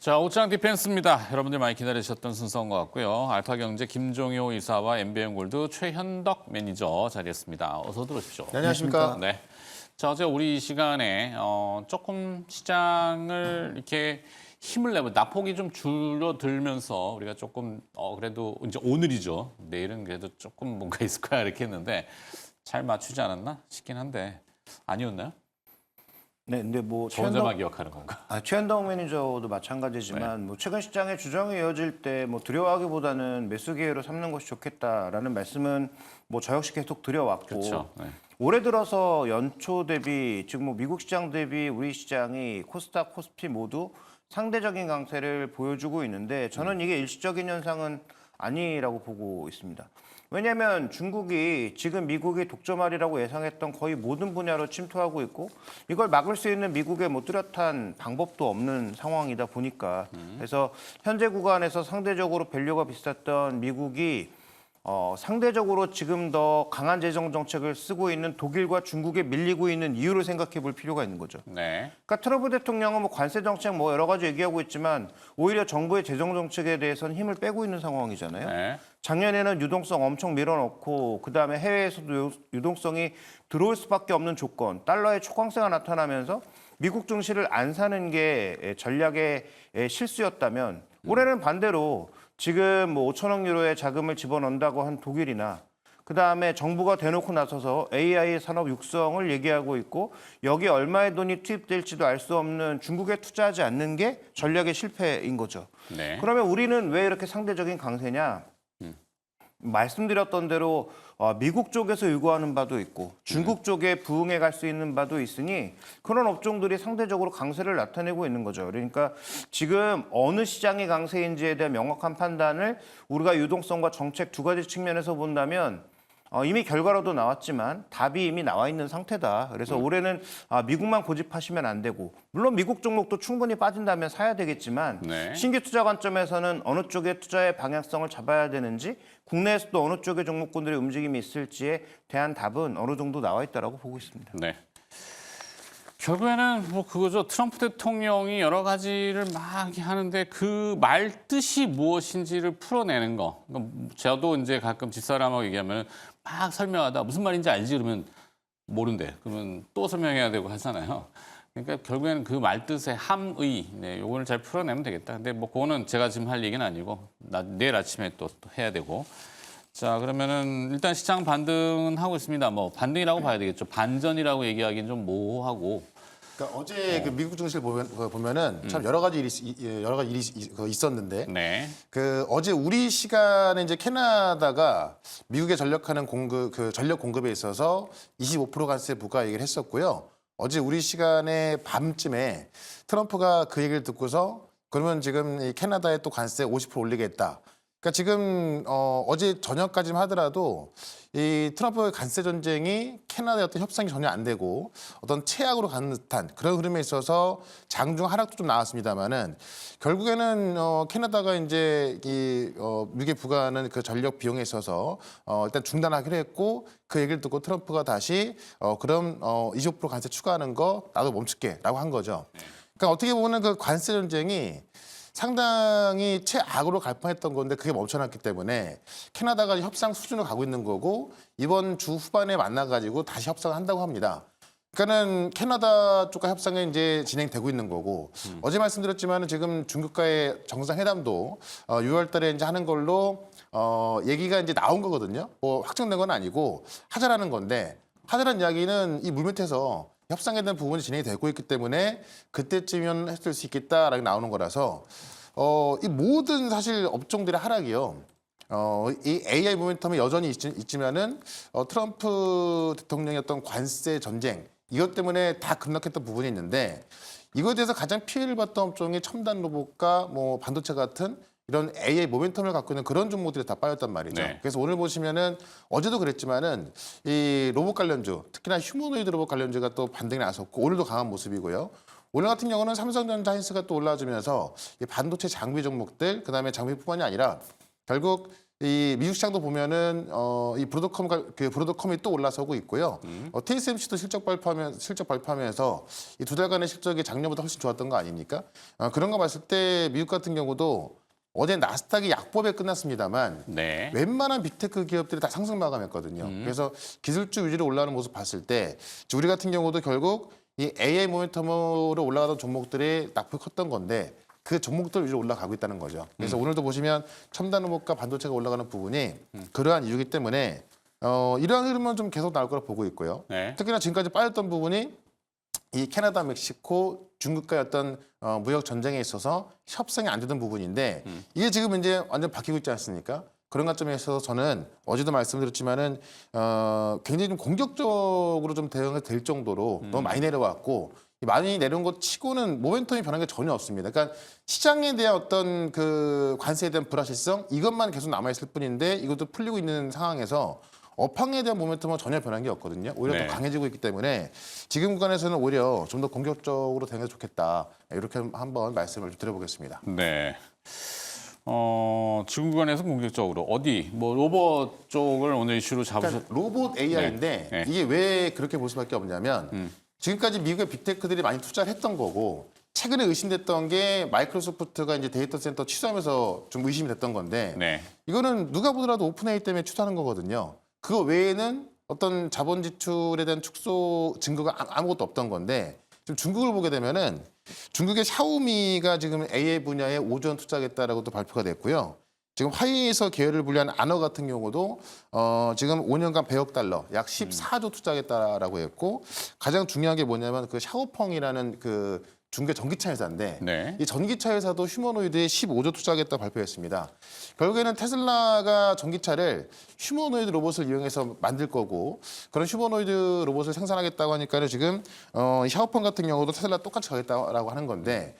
자, 옷장 디펜스입니다. 여러분들 많이 기다리셨던 순서인 것 같고요. 알파경제 김종효 이사와 MBN골드 최현덕 매니저 자리했습니다. 어서 들어오십시오. 네, 안녕하십니까. 네. 자, 어제 우리 이 시간에 조금 시장을 이렇게 힘을 내고 낙폭이 좀 줄어들면서 우리가 조금 그래도 이제 오늘이죠. 내일은 그래도 조금 뭔가 있을 거야 이렇게 했는데 잘 맞추지 않았나 싶긴 한데 아니었나요? 네, 근데 뭐 저 혼자만 기억하는 건가? 최현덕 매니저도 마찬가지지만 뭐 최근 시장의 주정이 이어질 때 뭐 두려워하기보다는 매수 기회로 삼는 것이 좋겠다라는 말씀은 뭐 저 역시 계속 드려왔고 그렇죠. 네. 올해 들어서 연초 대비 지금 뭐 미국 시장 대비 우리 시장이 코스닥, 코스피 모두 상대적인 강세를 보여주고 있는데 저는 이게 일시적인 현상은 아니라고 보고 있습니다. 왜냐하면 중국이 지금 미국이 독점하리라고 예상했던 거의 모든 분야로 침투하고 있고 이걸 막을 수 있는 미국의 뭐 뚜렷한 방법도 없는 상황이다 보니까 그래서 현재 구간에서 상대적으로 밸류가 비쌌던 미국이 상대적으로 지금 더 강한 재정 정책을 쓰고 있는 독일과 중국에 밀리고 있는 이유를 생각해 볼 필요가 있는 거죠. 네. 그러니까 트럼프 대통령은 뭐 관세 정책 뭐 여러 가지 얘기하고 있지만 오히려 정부의 재정 정책에 대해서는 힘을 빼고 있는 상황이잖아요. 네. 작년에는 유동성 엄청 밀어넣고 그다음에 해외에서도 유동성이 들어올 수밖에 없는 조건, 달러의 초강세가 나타나면서 미국 증시를 안 사는 게 전략의 실수였다면 올해는 반대로 지금 뭐 5천억 유로의 자금을 집어넣는다고 한 독일이나 그다음에 정부가 대놓고 나서서 AI 산업 육성을 얘기하고 있고 여기에 얼마의 돈이 투입될지도 알 수 없는 중국에 투자하지 않는 게 전략의 실패인 거죠. 네. 그러면 우리는 왜 이렇게 상대적인 강세냐? 말씀드렸던 대로 미국 쪽에서 요구하는 바도 있고 중국 쪽에 부응해 갈 수 있는 바도 있으니 그런 업종들이 상대적으로 강세를 나타내고 있는 거죠. 그러니까 지금 어느 시장이 강세인지에 대한 명확한 판단을 우리가 유동성과 정책 두 가지 측면에서 본다면 이미 결과로도 나왔지만 답이 이미 나와 있는 상태다. 그래서 올해는 미국만 고집하시면 안 되고 물론 미국 종목도 충분히 빠진다면 사야 되겠지만 네. 신규 투자 관점에서는 어느 쪽에 투자의 방향성을 잡아야 되는지 국내에서도 어느 쪽의 종목군들의 움직임이 있을지에 대한 답은 어느 정도 나와 있다라고 보고 있습니다. 네. 결국에는 뭐 그거죠. 트럼프 대통령이 여러 가지를 막 하는데 그 말 뜻이 무엇인지를 풀어내는 거. 그러니까 저도 이제 가끔 집사람하고 얘기하면 막 설명하다 무슨 말인지 알지 그러면 모른대. 그러면 또 설명해야 되고 하잖아요. 그러니까 결국에는 그 말 뜻의 함의, 네, 요거를 잘 풀어내면 되겠다. 근데 뭐 그거는 제가 지금 할 얘기는 아니고 내일 아침에 또 해야 되고. 자, 그러면은 일단 시장 반등은 하고 있습니다. 뭐 반등이라고 봐야 되겠죠. 반전이라고 얘기하기는 좀 모호하고. 그러니까 어제 그 미국 증시를 보면은 참 여러 가지 일이 있었는데 네. 그 어제 우리 시간에 이제 캐나다가 미국에 전력하는 전력 공급에 있어서 25% 관세 부과 얘기를 했었고요. 어제 우리 시간에 밤쯤에 트럼프가 그 얘기를 듣고서 그러면 지금 이 캐나다에 또 관세 50% 올리겠다. 그러니까 지금 어제 저녁까지만 하더라도 이 트럼프의 관세 전쟁이 캐나다의 어떤 협상이 전혀 안 되고 어떤 최악으로 가는 듯한 그런 흐름에 있어서 장중 하락도 좀 나왔습니다만은 결국에는 캐나다가 이제 이 미국에 부과하는 그 전력 비용에 있어서 일단 중단하기로 했고 그 얘기를 듣고 트럼프가 다시 그럼 25% 관세 추가하는 거 나도 멈출게라고 한 거죠. 그러니까 어떻게 보면 그 관세 전쟁이 상당히 최악으로 갈 뻔했던 건데 그게 멈춰놨기 때문에 캐나다가 협상 수준으로 가고 있는 거고 이번 주 후반에 만나가지고 다시 협상을 한다고 합니다. 그러니까는 캐나다 쪽과 협상이 이제 진행되고 있는 거고 어제 말씀드렸지만 지금 중국과의 정상회담도 6월달에 이제 하는 걸로 얘기가 이제 나온 거거든요. 뭐 확정된 건 아니고 하자라는 건데 하자라는 이야기는 이 물밑에서 협상에 대한 부분이 진행이 되고 있기 때문에 그때쯤이면 했을 수 있겠다라고 나오는 거라서 이 모든 사실 업종들의 하락이요. 이 AI 모멘텀이 여전히 있지만은 트럼프 대통령의 어떤 관세 전쟁 이것 때문에 다 급락했던 부분이 있는데 이거에 대해서 가장 피해를 봤던 업종이 첨단 로봇과 뭐 반도체 같은 이런 AI 모멘텀을 갖고 있는 그런 종목들이 다 빠졌단 말이죠. 네. 그래서 오늘 보시면은 어제도 그랬지만은 이 로봇 관련주, 특히나 휴머노이드 로봇 관련주가 또 반등이 나섰고 오늘도 강한 모습이고요. 오늘 같은 경우는 삼성전자 하이닉스가 또 올라와주면서 이 반도체 장비 종목들, 그다음에 장비뿐만이 아니라 결국 이 미국 시장도 보면은 이 브로드컴이 또 올라서고 있고요. TSMC도 실적 발표하면서 이 두 달간의 실적이 작년보다 훨씬 좋았던 거 아닙니까? 그런 거 봤을 때 미국 같은 경우도 어제 나스닥이 약보합에 끝났습니다만 네. 웬만한 빅테크 기업들이 다 상승 마감했거든요. 그래서 기술주 위주로 올라가는 모습 봤을 때 우리 같은 경우도 결국 이 AI 모멘텀으로 올라가던 종목들이 낙폭이 컸던 건데 그 종목들 위주로 올라가고 있다는 거죠. 그래서 오늘도 보시면 첨단 로봇과 반도체가 올라가는 부분이 그러한 이유이기 때문에 이러한 흐름은 좀 계속 나올 거라 보고 있고요. 네. 특히나 지금까지 빠졌던 부분이 이 캐나다, 멕시코, 중국과의 어떤 무역 전쟁에 있어서 협상이 안 되던 부분인데 이게 지금 이제 완전 바뀌고 있지 않습니까? 그런 관점에서 저는 어제도 말씀드렸지만은 굉장히 좀 공격적으로 좀 대응이 될 정도로 너무 많이 내려왔고 많이 내려온 것 치고는 모멘텀이 변한 게 전혀 없습니다. 그러니까 시장에 대한 어떤 그 관세에 대한 불확실성 이것만 계속 남아 있을 뿐인데 이것도 풀리고 있는 상황에서 업황에 대한 모멘텀은 전혀 변한 게 없거든요. 오히려 네. 더 강해지고 있기 때문에 지금 구간에서는 오히려 좀 더 공격적으로 되는 게 좋겠다. 이렇게 한번 말씀을 좀 드려보겠습니다. 네. 지금 구간에서 공격적으로 어디 뭐 로봇 쪽을 오늘 이슈로 잡으셨. 그러니까 로봇 AI인데 네. 이게 왜 그렇게 볼 수밖에 없냐면 지금까지 미국의 빅테크들이 많이 투자를 했던 거고 최근에 의심됐던 게 마이크로소프트가 이제 데이터 센터 취소하면서 좀 의심이 됐던 건데 네. 이거는 누가 보더라도 오픈 AI 때문에 취소하는 거거든요. 그거 외에는 어떤 자본 지출에 대한 축소 증거가 아무것도 없던 건데 지금 중국을 보게 되면은 중국의 샤오미가 지금 AI 분야에 5조 원 투자하겠다라고 또 발표가 됐고요. 지금 화웨이에서 계열을 분리한 아너 같은 경우도 지금 5년간 100억 달러, 약 14조 투자하겠다라고 했고 가장 중요한 게 뭐냐면 그 샤오펑이라는 그 중국의 전기차 회사인데 네. 이 전기차 회사도 휴머노이드에 15조 투자하겠다 발표했습니다. 결국에는 테슬라가 전기차를 휴머노이드 로봇을 이용해서 만들 거고 그런 휴머노이드 로봇을 생산하겠다고 하니까는 지금 샤오펑 같은 경우도 테슬라 똑같이 가겠다라고 하는 건데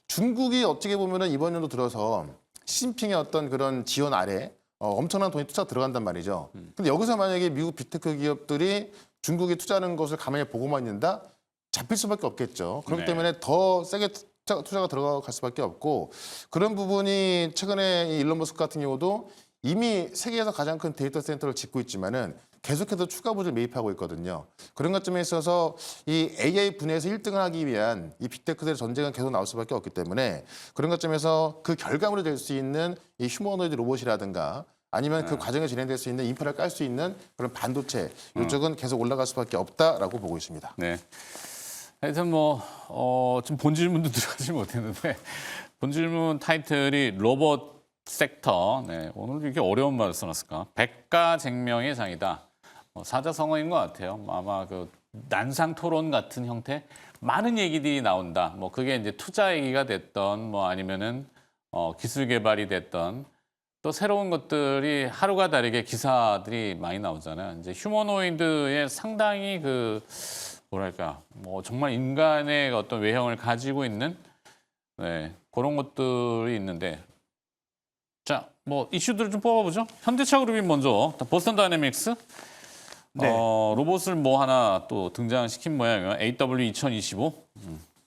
중국이 어떻게 보면은 이번 연도 들어서 시진핑의 어떤 그런 지원 아래 엄청난 돈이 투자 들어간단 말이죠. 근데 여기서 만약에 미국 빅테크 기업들이 중국이 투자하는 것을 가만히 보고만 있는다? 잡힐 수밖에 없겠죠. 그렇기 네. 때문에 더 세게 투자가 들어갈 수밖에 없고 그런 부분이 최근에 이 일론 머스크 같은 경우도 이미 세계에서 가장 큰 데이터 센터를 짓고 있지만은 계속해서 추가 부지를 매입하고 있거든요. 그런 것점에 있어서 이 AI 분야에서 1등을 하기 위한 이 빅테크들의 전쟁은 계속 나올 수밖에 없기 때문에 그런 것점에서 그 결과물이 될 수 있는 이 휴머노이드 로봇이라든가 아니면 그 과정에 진행될 수 있는 인프라를 깔 수 있는 그런 반도체 이쪽은 계속 올라갈 수밖에 없다라고 보고 있습니다. 네. 하여튼 좀 본질문도 들어가지 못했는데 본질문 타이틀이 로봇 섹터. 네, 오늘 이렇게 어려운 말을 써놨을까? 백가쟁명의 장이다. 사자성어인 것 같아요. 아마 그 난상 토론 같은 형태 많은 얘기들이 나온다. 뭐 그게 이제 투자 얘기가 됐던 뭐 아니면은 기술 개발이 됐던 또 새로운 것들이 하루가 다르게 기사들이 많이 나오잖아요. 이제 휴머노이드의 상당히 그 뭐랄까 뭐 정말 인간의 어떤 외형을 가지고 있는 네, 그런 것들이 있는데 자, 뭐 이슈들을 좀 뽑아보죠. 현대차 그룹이 먼저 보스턴 다이내믹스 네. 로봇을 뭐 하나 또 등장시킨 모양이에요. AW2025.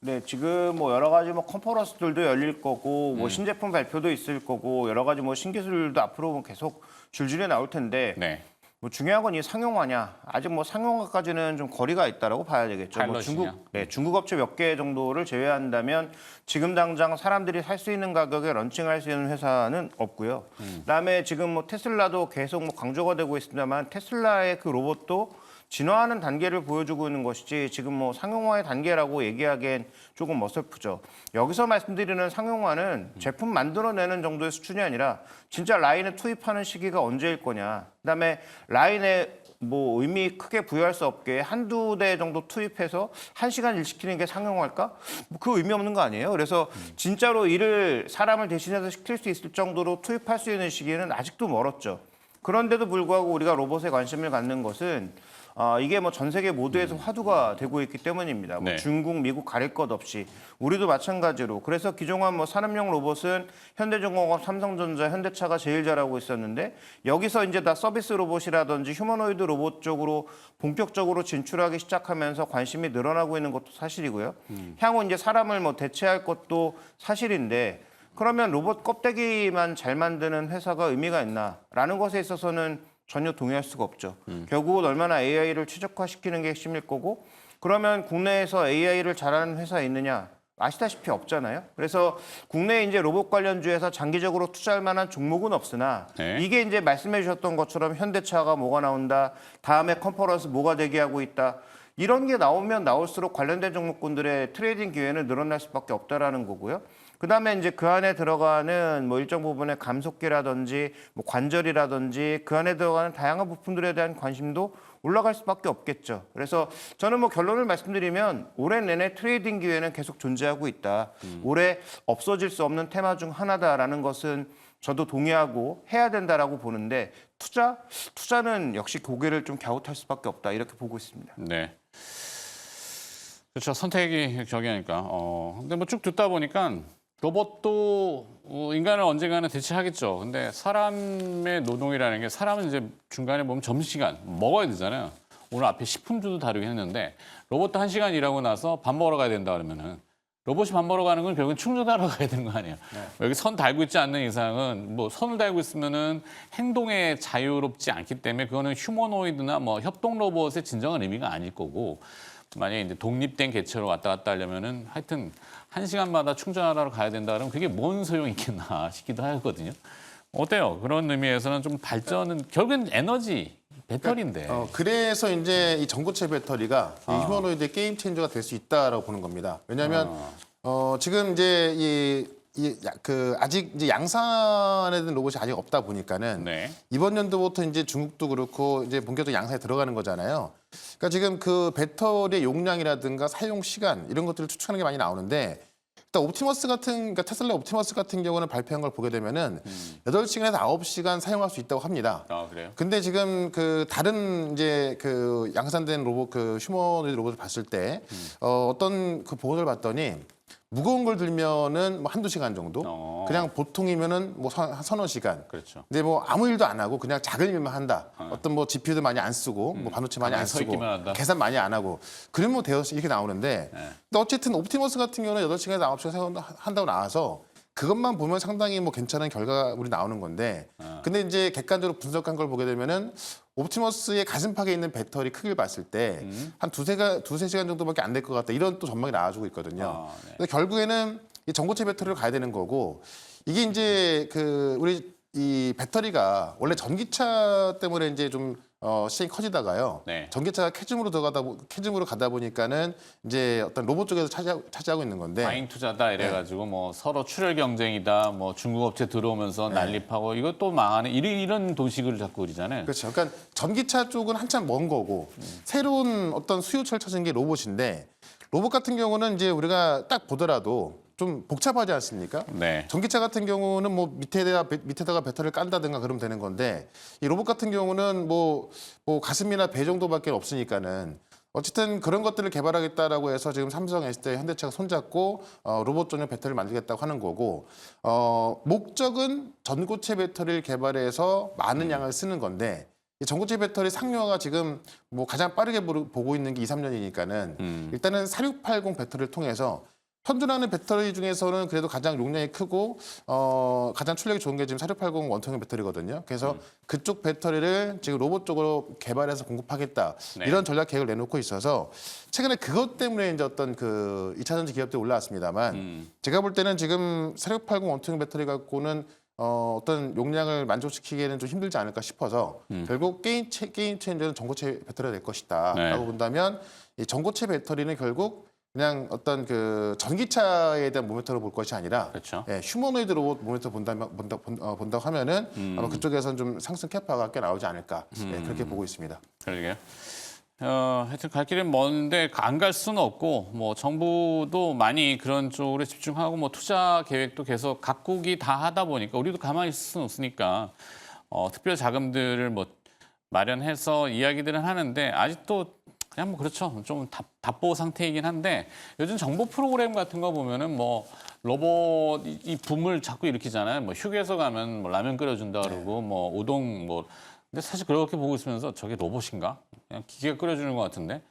네, 지금 뭐 여러 가지 뭐 컨퍼런스들도 열릴 거고 뭐 신제품 발표도 있을 거고 여러 가지 뭐 신기술도 앞으로 뭐 계속 줄줄이 나올 텐데 네. 뭐 중요한 건 이 상용화냐? 아직 뭐 상용화까지는 좀 거리가 있다라고 봐야 되겠죠. 뭐 파일럿이냐? 중국 업체 몇 개 정도를 제외한다면 지금 당장 사람들이 살 수 있는 가격에 런칭할 수 있는 회사는 없고요. 그다음에 지금 뭐 테슬라도 계속 뭐 강조가 되고 있습니다만 테슬라의 그 로봇도 진화하는 단계를 보여주고 있는 것이지 지금 뭐 상용화의 단계라고 얘기하기엔 조금 어설프죠. 여기서 말씀드리는 상용화는 제품 만들어내는 정도의 수준이 아니라 진짜 라인에 투입하는 시기가 언제일 거냐. 그다음에 라인에 뭐 의미 크게 부여할 수 없게 한두 대 정도 투입해서 1시간 일 시키는 게 상용화일까? 뭐 그 의미 없는 거 아니에요. 그래서 진짜로 일을 사람을 대신해서 시킬 수 있을 정도로 투입할 수 있는 시기는 아직도 멀었죠. 그런데도 불구하고 우리가 로봇에 관심을 갖는 것은 이게 뭐 전 세계 모두에서 화두가 되고 있기 때문입니다. 뭐 네. 중국, 미국 가릴 것 없이 우리도 마찬가지로 그래서 기존한 뭐 산업용 로봇은 현대중공업, 삼성전자, 현대차가 제일 잘하고 있었는데 여기서 이제 다 서비스 로봇이라든지 휴머노이드 로봇 쪽으로 본격적으로 진출하기 시작하면서 관심이 늘어나고 있는 것도 사실이고요. 향후 이제 사람을 뭐 대체할 것도 사실인데 그러면 로봇 껍데기만 잘 만드는 회사가 의미가 있나라는 것에 있어서는 전혀 동의할 수가 없죠. 결국은 얼마나 AI를 최적화시키는 게 핵심일 거고 그러면 국내에서 AI를 잘하는 회사가 있느냐? 아시다시피 없잖아요. 그래서 국내에 이제 로봇 관련주에서 장기적으로 투자할 만한 종목은 없으나 네. 이게 이제 말씀해 주셨던 것처럼 현대차가 뭐가 나온다. 다음에 컨퍼런스 뭐가 대기하고 있다. 이런 게 나오면 나올수록 관련된 종목군들의 트레이딩 기회는 늘어날 수밖에 없다라는 거고요. 그다음에 이제 그 안에 들어가는 뭐 일정 부분의 감속기라든지 뭐 관절이라든지 그 안에 들어가는 다양한 부품들에 대한 관심도 올라갈 수밖에 없겠죠. 그래서 저는 뭐 결론을 말씀드리면 올해 내내 트레이딩 기회는 계속 존재하고 있다. 올해 없어질 수 없는 테마 중 하나다라는 것은 저도 동의하고 해야 된다라고 보는데 투자는 역시 고개를 좀 갸웃할 수밖에 없다 이렇게 보고 있습니다. 네. 그렇죠. 선택이 저기 하니까. 근데 뭐 쭉 듣다 보니까 로봇도 인간을 언젠가는 대체하겠죠. 근데 사람의 노동이라는 게 사람은 이제 중간에 보면 점심시간 먹어야 되잖아요. 오늘 앞에 식품주도 다루긴 했는데 로봇도 1시간 일하고 나서 밥 먹으러 가야 된다 그러면은 로봇이 밥 먹으러 가는 건 결국은 충전하러 가야 되는 거 아니에요. 여기 선 달고 있지 않는 이상은 뭐 선을 달고 있으면은 행동에 자유롭지 않기 때문에 그거는 휴머노이드나 뭐 협동 로봇의 진정한 의미가 아닐 거고 만약에 이제 독립된 개체로 왔다 갔다 하려면은 하여튼 1시간마다 충전하러 가야 된다 그러면 그게 뭔 소용이 있겠나 싶기도 하거든요. 어때요? 그런 의미에서는 좀 발전은 결국엔 에너지 배터리인데. 그래서 이제 이 전고체 배터리가 이 휴머노이드의 게임 체인저가 될 수 있다라고 보는 겁니다. 왜냐하면 지금 이제 아직 이제 양산에 든 로봇이 아직 없다 보니까는 네. 이번 연도부터 이제 중국도 그렇고 이제 본격적으로 양산에 들어가는 거잖아요. 그러니까 지금 그 배터리의 용량이라든가 사용 시간 이런 것들을 추측하는 게 많이 나오는데 일단 그러니까 테슬라 옵티머스 같은 경우는 발표한 걸 보게 되면은 8시간에서 9시간 사용할 수 있다고 합니다. 아, 그래요? 근데 지금 그 다른 이제 그 양산된 로봇 그 휴머노이드 로봇을 봤을 때 어떤 그 보고를 봤더니 무거운 걸 들면은 뭐 한두 시간 정도, 그냥 보통이면은 뭐 서너 시간. 그렇죠. 근데 뭐 아무 일도 안 하고 그냥 작은 일만 한다. 어떤 뭐 GPU도 많이 안 쓰고, 뭐 반도체 많이 안 가만히 서 쓰고, 있기만 한다. 계산 많이 안 하고, 그러면 뭐 대여섯 이렇게 나오는데, 근데 어쨌든 옵티머스 같은 경우는 8시간에서 9시간 한다고 나와서 그것만 보면 상당히 뭐 괜찮은 결과물이 나오는 건데, 근데 이제 객관적으로 분석한 걸 보게 되면은 옵티머스의 가슴팍에 있는 배터리 크기를 봤을 때 한 두세 시간 정도밖에 안 될 것 같다. 이런 또 전망이 나와주고 있거든요. 네. 근데 결국에는 이 전고체 배터리로 가야 되는 거고 이게 이제 그 우리 이 배터리가 원래 전기차 때문에 이제 좀 시장이 커지다가요. 네. 전기차가 캐즘으로 가다 보니까는 이제 어떤 로봇 쪽에서 차지하고 있는 건데. 과잉 투자다 이래가지고 뭐 서로 출혈 경쟁이다, 뭐 중국 업체 들어오면서 난립하고 이것도 망하는 이런 도식을 자꾸 그리잖아요. 그렇죠. 그러니까 전기차 쪽은 한참 먼 거고 새로운 어떤 수요처를 찾은 게 로봇인데 로봇 같은 경우는 이제 우리가 딱 보더라도 좀 복잡하지 않습니까? 네. 전기차 같은 경우는 뭐 밑에다가 배터리를 깐다든가 그러면 되는 건데 이 로봇 같은 경우는 뭐 가슴이나 배 정도밖에 없으니까는 어쨌든 그런 것들을 개발하겠다라고 해서 지금 삼성, SK, 현대차가 손잡고 로봇 전용 배터리를 만들겠다고 하는 거고 목적은 전고체 배터리를 개발해서 많은 양을 쓰는 건데 이 전고체 배터리 상용화가 지금 뭐 가장 빠르게 보고 있는 게 2, 3년이니까는 일단은 4680 배터리를 통해서 현존하는 배터리 중에서는 그래도 가장 용량이 크고 가장 출력이 좋은 게 지금 4680 원통형 배터리거든요. 그래서 그쪽 배터리를 지금 로봇 쪽으로 개발해서 공급하겠다. 네. 이런 전략 계획을 내놓고 있어서 최근에 그것 때문에 이제 어떤 그 2차 전지 기업들이 올라왔습니다만 제가 볼 때는 지금 4680 원통형 배터리 갖고는 어떤 용량을 만족시키기에는 좀 힘들지 않을까 싶어서 결국 게임 체인저는 전고체 배터리가 될 것이다 네. 라고 본다면 이 전고체 배터리는 결국 그냥 어떤 그 전기차에 대한 모멘텀을 볼 것이 아니라 그렇죠. 휴머노이드 로봇 모멘텀 본다고 하면은 아마 그쪽에서는 좀 상승 캐파가 꽤 나오지 않을까 그렇게 보고 있습니다. 그러게요. 하여튼 갈 길은 먼데 안 갈 수는 없고 뭐 정부도 많이 그런 쪽으로 집중하고 뭐 투자 계획도 계속 각국이 다 하다 보니까 우리도 가만히 있을 수는 없으니까 특별 자금들을 뭐 마련해서 이야기들은 하는데 아직도 그냥 뭐 그렇죠. 좀 답보 상태이긴 한데 요즘 정보 프로그램 같은 거 보면은 뭐 로봇 이 붐을 자꾸 일으키잖아요. 뭐 휴게소 가면 뭐 라면 끓여준다 그러고 뭐 우동 뭐 근데 사실 그렇게 보고 있으면서 저게 로봇인가? 그냥 기계가 끓여주는 것 같은데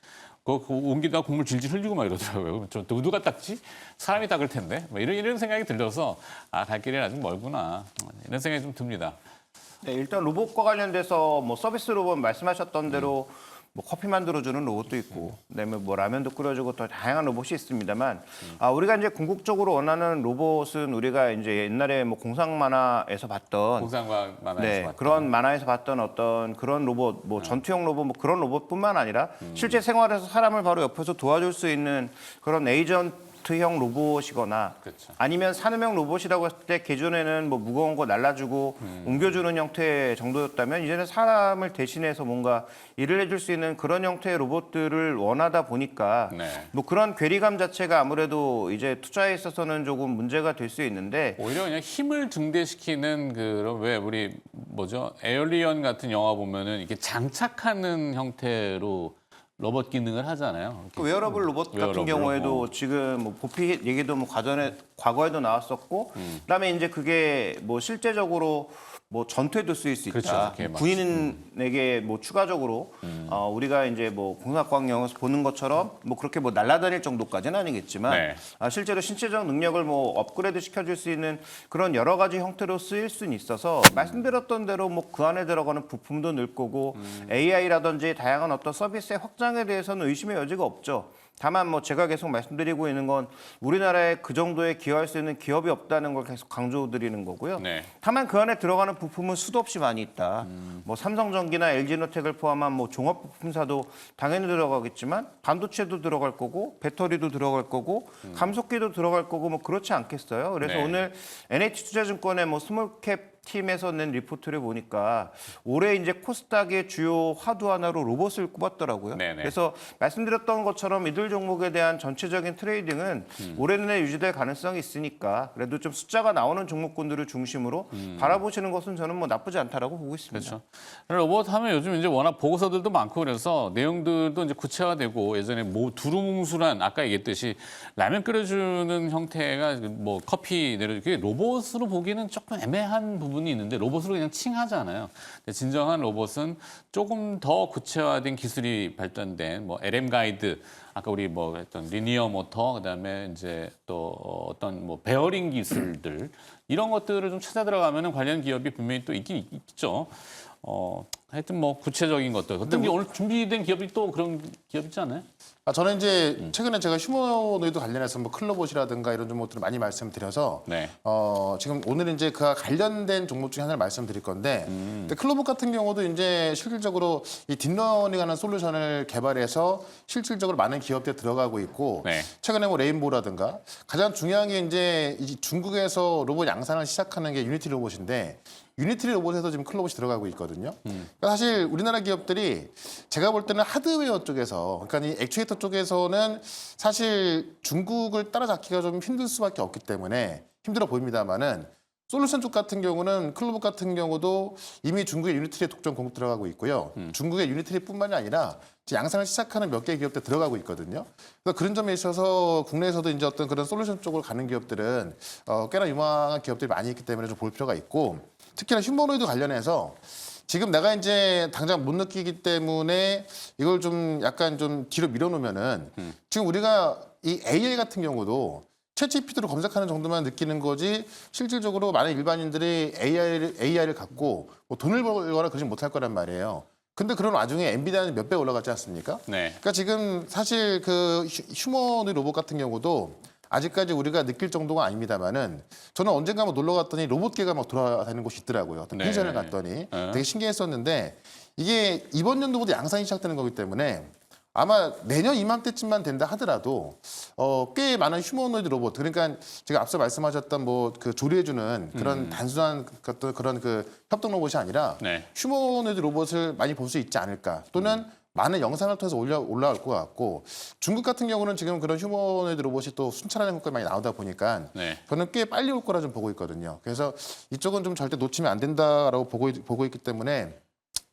그거 옮기다가 국물 질질 흘리고 막 이러더라고요. 저 누가 닦지? 사람이 닦을 텐데. 뭐 이런 생각이 들어서 갈 길이 아직 멀구나. 이런 생각이 좀 듭니다. 네, 일단 로봇과 관련돼서 뭐 서비스 로봇 말씀하셨던 대로 뭐 커피 만들어주는 로봇도 있고, 그다음에 뭐 라면도 끓여주고 더 다양한 로봇이 있습니다만, 우리가 이제 궁극적으로 원하는 로봇은 우리가 이제 옛날에 뭐 공상 만화에서 봤던 공상과학 만화에서 네, 봤던. 그런 만화에서 봤던 어떤 그런 로봇, 뭐 전투형 로봇, 뭐 그런 로봇뿐만 아니라 실제 생활에서 사람을 바로 옆에서 도와줄 수 있는 그런 에이전트형 로봇이거나 그렇죠. 아니면 산업형 로봇이라고 했을 때 기존에는 뭐 무거운 거 날라주고 옮겨주는 형태 정도였다면 이제는 사람을 대신해서 뭔가 일을 해줄 수 있는 그런 형태의 로봇들을 원하다 보니까 네. 뭐 그런 괴리감 자체가 아무래도 이제 투자에 있어서는 조금 문제가 될 수 있는데 오히려 그냥 힘을 증대시키는 그런 왜 우리 뭐죠 에얼리언 같은 영화 보면은 이렇게 장착하는 형태로 로봇 기능을 하잖아요. 그 웨어러블 로봇 같은 웨어러블, 경우에도 지금 뭐 보피 얘기도 뭐 과거에도 나왔었고 그다음에 이제 그게 뭐 실제적으로 뭐 전투에도 쓰일 수 있다. 그렇죠. 그게 맞죠. 군인에게 뭐 추가적으로 우리가 이제 뭐 공상과학 영화에서 보는 것처럼 뭐 그렇게 뭐 날아다닐 정도까지는 아니겠지만 네. 실제로 신체적 능력을 뭐 업그레이드 시켜줄 수 있는 그런 여러 가지 형태로 쓰일 수는 있어서 말씀드렸던 대로 뭐 그 안에 들어가는 부품도 늘 거고 AI라든지 다양한 어떤 서비스의 확장에 대해서는 의심의 여지가 없죠. 다만 뭐 제가 계속 말씀드리고 있는 건 우리나라에 그 정도에 기여할 수 있는 기업이 없다는 걸 계속 강조드리는 거고요. 네. 다만 그 안에 들어가는 부품은 수도 없이 많이 있다. 뭐 삼성전기나 LG노텍을 포함한 뭐 종합 부품사도 당연히 들어가겠지만 반도체도 들어갈 거고 배터리도 들어갈 거고 감속기도 들어갈 거고 뭐 그렇지 않겠어요. 그래서 네. 오늘 NH투자증권의 뭐 스몰캡 팀에서 낸 리포트를 보니까 올해 이제 코스닥의 주요 화두 하나로 로봇을 꼽았더라고요. 네네. 그래서 말씀드렸던 것처럼 이들 종목에 대한 전체적인 트레이딩은 올해 내내 유지될 가능성이 있으니까 그래도 좀 숫자가 나오는 종목군들을 중심으로 바라보시는 것은 저는 뭐 나쁘지 않다라고 보고 있습니다. 그렇죠. 로봇 하면 요즘 이제 워낙 보고서들도 많고 그래서 내용들도 이제 구체화되고 예전에 뭐 두루뭉술한 아까 얘기했듯이 라면 끓여주는 형태가 뭐 커피 내려주기 로봇으로 보기는 조금 애매한 부분이 있는데 로봇으로 그냥 칭하잖아요. 근데 진정한 로봇은 조금 더 구체화된 기술이 발전된 뭐 LM 가이드 아까 우리 뭐 했던 리니어 모터 그다음에 이제 또 어떤 뭐 베어링 기술들 이런 것들을 좀 찾아 들어가면은 관련 기업이 분명히 또 있긴 있죠. 하여튼 뭐 구체적인 것들. 어떤 게 오늘 준비된 기업이 또 그런 기업 있지 않아요? 저는 이제 최근에 제가 휴머노이드 관련해서 뭐 클로봇이라든가 이런 종목들을 많이 말씀드려서 네. 지금 오늘은 이제 그와 관련된 종목 중에 하나를 말씀드릴 건데 근데 클로봇 같은 경우도 이제 실질적으로 이 딥러닝하는 솔루션을 개발해서 실질적으로 많은 기업들에 들어가고 있고 네. 최근에 뭐 레인보우라든가 가장 중요한 게 이제 중국에서 로봇 양산을 시작하는 게 유니티 로봇인데 유니티 로봇에서 지금 클로봇이 들어가고 있거든요. 그러니까 사실 우리나라 기업들이 제가 볼 때는 하드웨어 쪽에서, 그러니까 이 액추에이터 쪽에서는 사실 중국을 따라잡기가 좀 힘들 수밖에 없기 때문에 힘들어 보입니다만은 솔루션 쪽 같은 경우는 클로봇 같은 경우도 이미 중국의 유니트리에 독점 공급 들어가고 있고요. 중국의 유니트리뿐만이 아니라 이제 양산을 시작하는 몇 개의 기업들 들어가고 있거든요. 그래서 그런 점에 있어서 국내에서도 이제 어떤 그런 솔루션 쪽으로 가는 기업들은 꽤나 유망한 기업들이 많이 있기 때문에 좀 볼 필요가 있고 특히나 휴머노이드 관련해서 지금 내가 이제 당장 못 느끼기 때문에 이걸 좀 약간 좀 뒤로 밀어놓으면은 지금 우리가 이 AI 같은 경우도 챗GPT로 검색하는 정도만 느끼는 거지 실질적으로 많은 일반인들이 AI를 갖고 뭐 돈을 벌거나 그러지 못할 거란 말이에요. 근데 그런 와중에 엔비디아는 몇 배 올라갔지 않습니까? 네. 그러니까 지금 사실 그 휴머노이드 로봇 같은 경우도 아직까지 우리가 느낄 정도가 아닙니다만은 저는 언젠가 한번 놀러 갔더니 로봇계가 막 돌아다니는 곳이 있더라고요. 어떤 네. 펜션을 갔더니 되게 신기했었는데 이게 이번 연도부터 양산이 시작되는 거기 때문에 아마 내년 이맘때쯤만 된다 하더라도 꽤 많은 휴머노이드 로봇 그러니까 제가 앞서 말씀하셨던 뭐 그 조리해주는 그런 단순한 그런 그 협동 로봇이 아니라 네. 휴머노이드 로봇을 많이 볼 수 있지 않을까 또는 많은 영상을 통해서 올라올 것 같고 중국 같은 경우는 지금 그런 휴머노이드 로봇이 또 순찰하는 것까지 많이 나오다 보니까 네. 저는 꽤 빨리 올 거라 좀 보고 있거든요. 그래서 이쪽은 좀 절대 놓치면 안 된다라고 보고 있기 때문에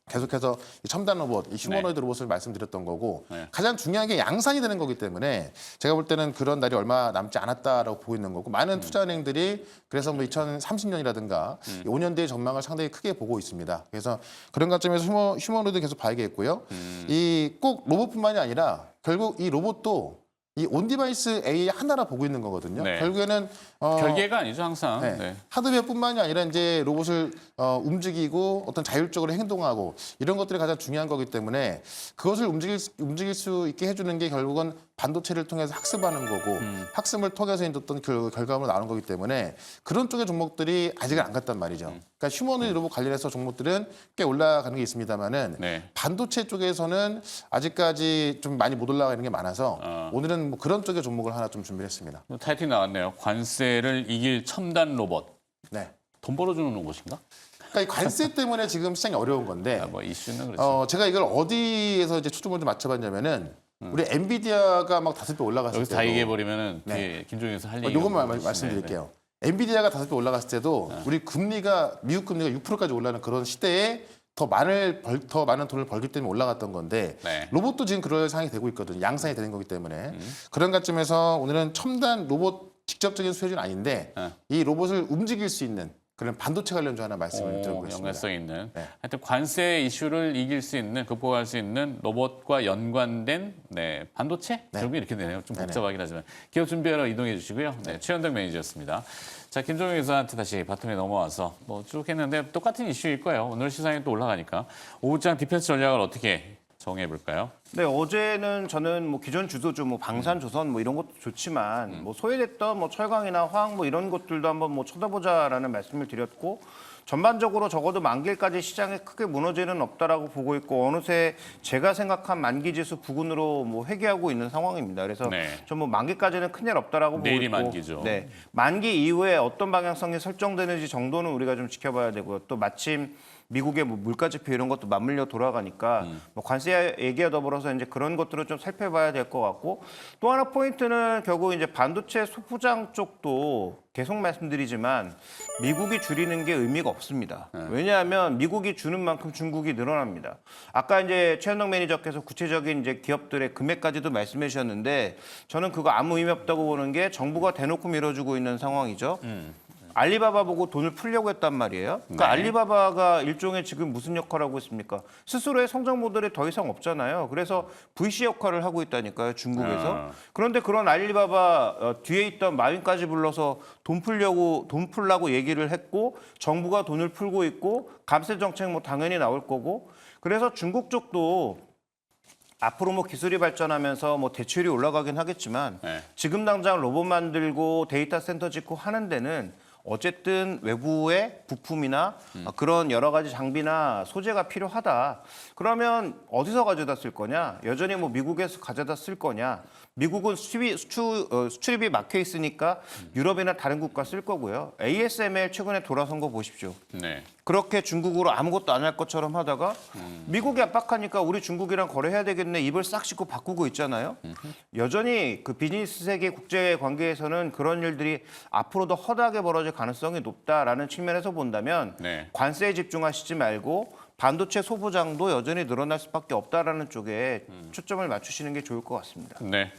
계속해서 이 첨단 로봇, 이 휴머노이드 로봇을 말씀드렸던 거고 네. 가장 중요한 게 양산이 되는 거기 때문에 제가 볼 때는 그런 날이 얼마 남지 않았다라고 보고 있는 거고 많은 투자은행들이 그래서 뭐 2030년이라든가 5년 뒤의 전망을 상당히 크게 보고 있습니다. 그래서 그런 관점에서 휴머노이드 계속 봐야겠고요. 이 꼭 로봇뿐만이 아니라 결국 이 로봇도 이 온디바이스 AI 하나라 보고 있는 거거든요. 네. 결국에는 별개가 아니죠 항상. 네. 네. 하드웨어뿐만이 아니라 이제 로봇을 움직이고 어떤 자율적으로 행동하고 이런 것들이 가장 중요한 거기 때문에 그것을 움직일 수 있게 해주는 게 결국은 반도체를 통해서 학습하는 거고 학습을 통해서 이제 어떤 결과물로 나오는 거기 때문에 그런 쪽의 종목들이 아직은 안 갔단 말이죠. 그러니까 휴머노이드 로봇 관련해서 종목들은 꽤 올라가는 게 있습니다만은 네. 반도체 쪽에서는 아직까지 좀 많이 못 올라가는 게 많아서 오늘은 뭐 그런 쪽의 종목을 하나 좀 준비했습니다. 타이틀 나왔네요. 관세를 이길 첨단 로봇. 네. 돈 벌어주는 로봇인가? 그러니까 이 관세 때문에 지금 시장이 어려운 건데 뭐 이슈는 그렇죠. 제가 이걸 어디에서 이제 초점을 좀 맞춰봤냐면은 우리 엔비디아가 막 5배 올라갔을 여기서 때도 다 얘기해버리면 뒤에 김종인에서 할 얘기가 요것만 없는 거지. 말씀드릴게요. 엔비디아가 5배 올라갔을 때도 우리 금리가 미국 금리가 6%까지 올라가는 그런 시대에 더 많은 돈을 벌기 때문에 올라갔던 건데 네. 로봇도 지금 그럴 상황이 되고 있거든요. 양상이 되는 거기 때문에 그런 관점에서 오늘은 첨단 로봇 직접적인 수혜주는 아닌데 이 로봇을 움직일 수 있는 그런 반도체 관련주 하나 말씀을 드려보겠습니다. 연관성 있는. 네. 하여튼 관세 이슈를 이길 수 있는, 극복할 수 있는 로봇과 연관된 반도체? 결국 이렇게 되네요. 좀 복잡하긴 하지만. 기업 준비하러 이동해 주시고요. 네, 최현덕 매니저였습니다. 자, 김종민 교수한테 다시 바통에 넘어와서 뭐 쭉 했는데 똑같은 이슈일 거예요. 오늘 시장이 또 올라가니까. 오후장 디펜스 전략을 어떻게 정해 볼까요? 네, 어제는 저는 뭐 기존 주도주 뭐 방산조선 뭐 이런 것도 좋지만 뭐 소외됐던 뭐 철강이나 화학 뭐 이런 것들도 한번 뭐 쳐다보자라는 말씀을 드렸고 전반적으로 적어도 만기일까지 시장에 크게 무너지는 없다라고 보고 있고 어느새 제가 생각한 만기 지수 부근으로 뭐 회귀하고 있는 상황입니다. 그래서 네. 전 뭐 만기까지는 큰일 없다라고 보고 내일이 있고 만기죠. 네, 만기 이후에 어떤 방향성이 설정되는지 정도는 우리가 좀 지켜봐야 되고요. 또 마침 미국의 뭐 물가지표 이런 것도 맞물려 돌아가니까 뭐 관세 얘기와 더불어서 이제 그런 것들을 좀 살펴봐야 될 것 같고 또 하나 포인트는 결국 이제 반도체 소부장 쪽도 계속 말씀드리지만 미국이 줄이는 게 의미가 없습니다. 왜냐하면 미국이 주는 만큼 중국이 늘어납니다. 아까 이제 최현덕 매니저께서 구체적인 이제 기업들의 금액까지도 말씀해 주셨는데 저는 그거 아무 의미 없다고 보는 게 정부가 대놓고 밀어주고 있는 상황이죠. 알리바바 보고 돈을 풀려고 했단 말이에요. 그러니까 네. 알리바바가 일종의 지금 무슨 역할을 하고 있습니까? 스스로의 성장 모델이 더 이상 없잖아요. 그래서 VC 역할을 하고 있다니까요, 중국에서. 그런데 그런 알리바바 뒤에 있던 마윈까지 불러서 돈 풀라고 얘기를 했고 정부가 돈을 풀고 있고 감세 정책 뭐 당연히 나올 거고 그래서 중국 쪽도 앞으로 뭐 기술이 발전하면서 뭐 대출이 올라가긴 하겠지만 지금 당장 로봇 만들고 데이터 센터 짓고 하는 데는 어쨌든 외부의 부품이나 그런 여러 가지 장비나 소재가 필요하다. 그러면 어디서 가져다 쓸 거냐? 여전히 뭐 미국에서 가져다 쓸 거냐? 미국은 수출입이 막혀 있으니까 유럽이나 다른 국가 쓸 거고요. ASML 최근에 돌아선 거 보십시오. 네. 그렇게 중국으로 아무것도 안 할 것처럼 하다가 미국이 압박하니까 우리 중국이랑 거래해야 되겠네 입을 싹 씻고 바꾸고 있잖아요. 여전히 그 비즈니스 세계 국제 관계에서는 그런 일들이 앞으로도 허다하게 벌어질 가능성이 높다라는 측면에서 본다면 네. 관세에 집중하시지 말고 반도체 소부장도 여전히 늘어날 수밖에 없다라는 쪽에 초점을 맞추시는 게 좋을 것 같습니다. 네.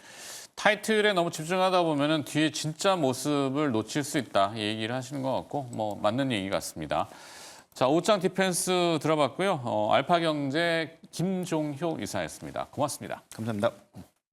타이틀에 너무 집중하다 보면은 뒤에 진짜 모습을 놓칠 수 있다. 이 얘기를 하시는 것 같고 뭐 맞는 얘기 같습니다. 자, 오후장 디펜스 들어봤고요. 알파경제 김종효 이사였습니다. 고맙습니다. 감사합니다.